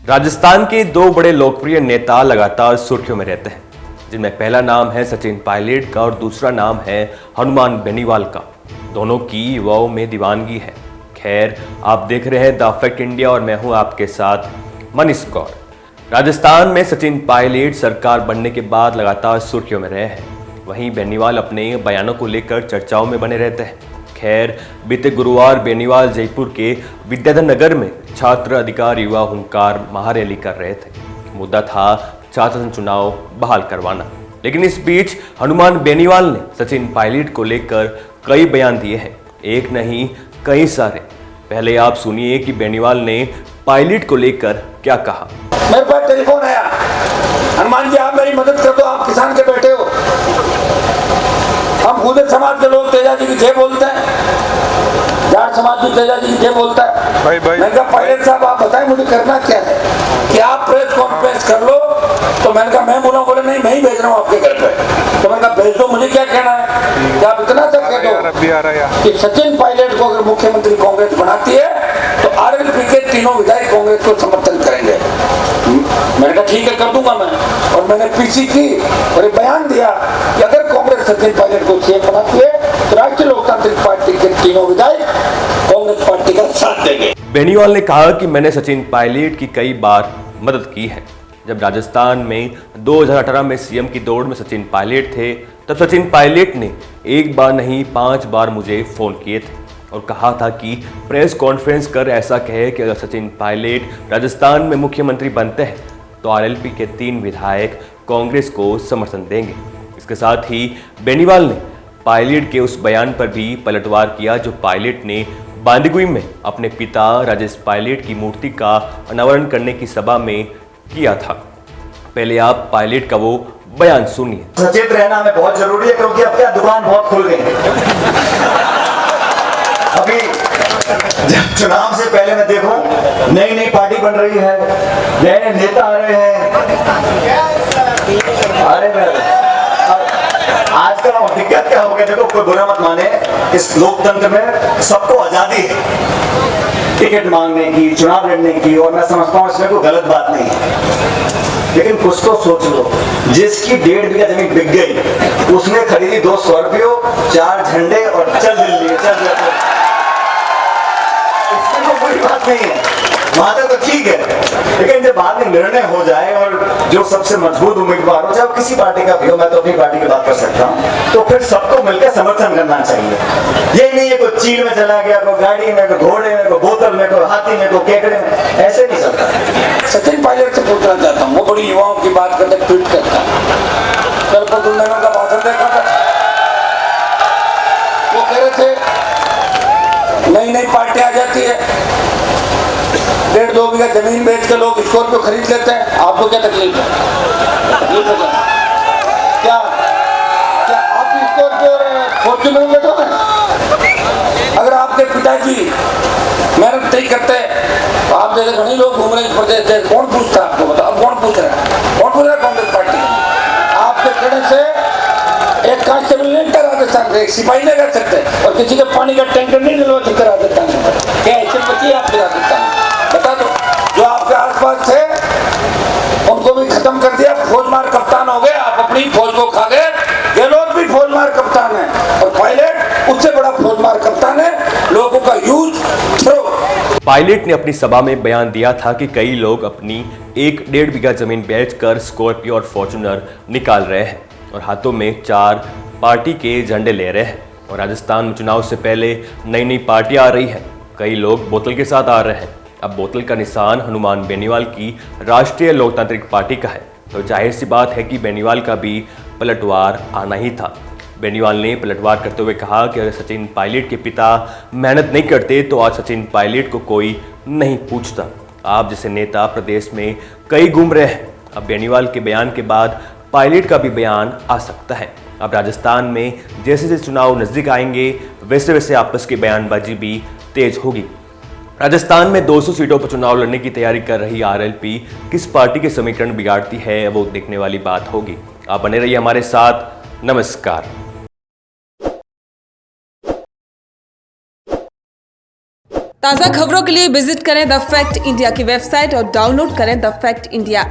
राजस्थान के दो बड़े लोकप्रिय नेता लगातार सुर्खियों में रहते हैं, जिनमें पहला नाम है सचिन पायलट का और दूसरा नाम है हनुमान बेनीवाल का। दोनों की युवाओं में दीवानगी है। खैर, आप देख रहे हैं द फैक्ट इंडिया और मैं हूं आपके साथ मनीष गौर। राजस्थान में सचिन पायलट सरकार बनने के बाद लगातार सुर्खियों में रहे हैं। वहीं बेनीवाल अपने बयानों को लेकर चर्चाओं में बने रहते हैं। खैर, बीते गुरुवार बेनीवाल जयपुर के विद्याधर नगर में छात्र अधिकार युवा हुंकार महारैली कर रहे थे। मुद्दा था छात्र संघ चुनाव बहाल करवाना। लेकिन इस बीच हनुमान बेनीवाल ने सचिन पायलट को लेकर कई बयान दिए हैं, एक नहीं कई सारे। पहले आप सुनिए कि बेनीवाल ने पायलट को लेकर क्या कहा। मेरे पास टेलीफोन आया, हनुमान जी आप मेरी मदद कर दो, आप किसान के बेटे हो, हम गुर्जर समाज के लोग तेजा जी की जय बोलते हैं, जाट समाज भी तेजा जी की जय बोलता है। मैंने कहा पायलट साहब आप बताएं मुझे करना क्या है कि आप प्रेस कॉन्फ्रेंस कर लो। तो मैंने कहा मैं बोला, बोले नहीं मैं ही भेज रहा हूँ आपके घर पे। तो मैंने कहा भेज दो, मुझे क्या कहना है कि आप इतना तक कह दो कि सचिन पायलट को अगर मुख्यमंत्री कांग्रेस बनाती है तो आरएलपी के तीनों विधायक कांग्रेस को समर्थन करेंगे। मैंने कहा ठीक है कर दूंगा मैं, और मैंने पीसी की और एक बयान दिया कि अगर कांग्रेस सचिन पायलट को सीएम बनाती है तो राष्ट्रीय लोकतांत्रिक पार्टी के तीनों विधायक कांग्रेस पार्टी का साथ देंगे। बेनीवाल ने कहा कि मैंने सचिन पायलट की कई बार मदद की है। जब राजस्थान में 2018 में सीएम की दौड़ में सचिन पायलट थे, तब सचिन पायलट ने एक बार नहीं 5 बार मुझे फोन किए थे और कहा था कि प्रेस कॉन्फ्रेंस कर ऐसा कहे कि अगर सचिन पायलट राजस्थान में मुख्यमंत्री बनते हैं तो आरएलपी के 3 विधायक कांग्रेस को समर्थन देंगे। इसके साथ ही बेनीवाल ने पायलट के उस बयान पर भी पलटवार किया जो पायलट ने बांदीकुई में अपने पिता राजेश पायलट की मूर्ति का अनावरण करने की सभा में किया था। पहले आप पायलट का वो बयान सुनिए। सचेत रहना हमें बहुत जरूरी है क्योंकि अब क्या दुकान बहुत खुल गई है। अभी जब चुनाव से पहले मैं देखूं नई नई पार्टी बन रही है, नए नए नेता आ रहे हैं। अरे आजकल दिक्कत क्या हो गया, देखो कोई बुरा मत माने, इस लोकतंत्र में सबको आजादी है टिकट मांगने की, चुनाव लड़ने की, और मैं समझता हूँ इसमें कोई गलत बात नहीं है। लेकिन कुछ तो सोच लो, जिसकी 1.5 बीघा जमीन बिक गई उसने खरीदी 2 स्कॉर्पियो, 4 झंडे और चल दिल्ली, चल जयपुर। इसमें तो कोई बात नहीं है, वहां तक तो ठीक है। लेकिन जब बाद में निर्णय हो जाए और जो सबसे मजबूत उम्मीदवार हो, चाहे किसी पार्टी का भी हो, मैं तो अपनी पार्टी की बात कर सकता हूँ, तो फिर सबको मिलकर समर्थन करना चाहिए। ये नहीं है कोई चील में चला गया, कोई गाड़ी में, कोई घोड़े में, कोई बोतल में, कोई हाथी में, कोई केकड़े में, ऐसे नहीं चलता। सचिन पायलट से पूछना चाहता हूँ, वो बड़ी युवाओं की बात करते ट्वीट करता है। कल को दुल्हनों का भाषण देखा था, वो कह रहे थे नई नई पार्टी आ जाती है, 1.5-2 बीघा जमीन बेच के लोग स्कॉर्पियो खरीद लेते हैं। आपको क्या तकलीफ है? क्या क्या आप स्कॉर्पियो फॉर्च्यूनर में बैठोगे? अगर आपके पिताजी मेहनत नहीं करते तो आप जैसे घने लोग घूम रहे हैं प्रदेश से, कौन पूछता है आपको? बताओ कौन पूछ रहा है? कौन पूछ रहा है? कांग्रेस पार्टी। आपके कहने से एक कांस्टेबल नहीं कर राजस्थान से, एक सिपाही नहीं कर सकते, और किसी के पानी का टैंकर नहीं दिलवा सकते राजस्थान में। क्या ऐसे बची आपके राजस्थान में? बता दो। जो आपके आसपास थे उनको भी खत्म कर दिया, फौजमार कप्तान हो गए, आप अपनी फौज को खा गए। गहलोत भी फौजमार कप्तान है और पायलट उससे बड़ा फौजमार कप्तान है, लोगों का यूज थ्रो। पायलट ने अपनी सभा में बयान दिया था कि कई लोग अपनी 1-1.5 बीघा जमीन बेचकर स्कॉर्पियो और फॉर्च्यूनर निकाल रहे हैं और हाथों में 4 पार्टी के झंडे ले रहे हैं। और राजस्थान में चुनाव से पहले नई नई पार्टियां आ रही हैं, कई लोग बोतल के साथ आ रहे हैं। अब बोतल का निशान हनुमान बेनीवाल की राष्ट्रीय लोकतांत्रिक पार्टी का है, तो जाहिर सी बात है कि बेनीवाल का भी पलटवार आना ही था। बेनीवाल ने पलटवार करते हुए कहा कि अगर सचिन पायलट के पिता मेहनत नहीं करते तो आज सचिन पायलट को कोई नहीं पूछता। आप जैसे नेता प्रदेश में कई घूम रहे हैं। अब बेनीवाल के बयान के बाद पायलट का भी बयान आ सकता है। अब राजस्थान में जैसे जैसे चुनाव नजदीक आएंगे वैसे वैसे आपस की बयानबाजी भी तेज होगी। राजस्थान में 200 सीटों पर चुनाव लड़ने की तैयारी कर रही आरएलपी किस पार्टी के समीकरण बिगाड़ती है वो देखने वाली बात होगी। आप बने रहिए हमारे साथ। नमस्कार। ताज़ा खबरों के लिए विजिट करें द फैक्ट इंडिया की वेबसाइट और डाउनलोड करें द फैक्ट इंडिया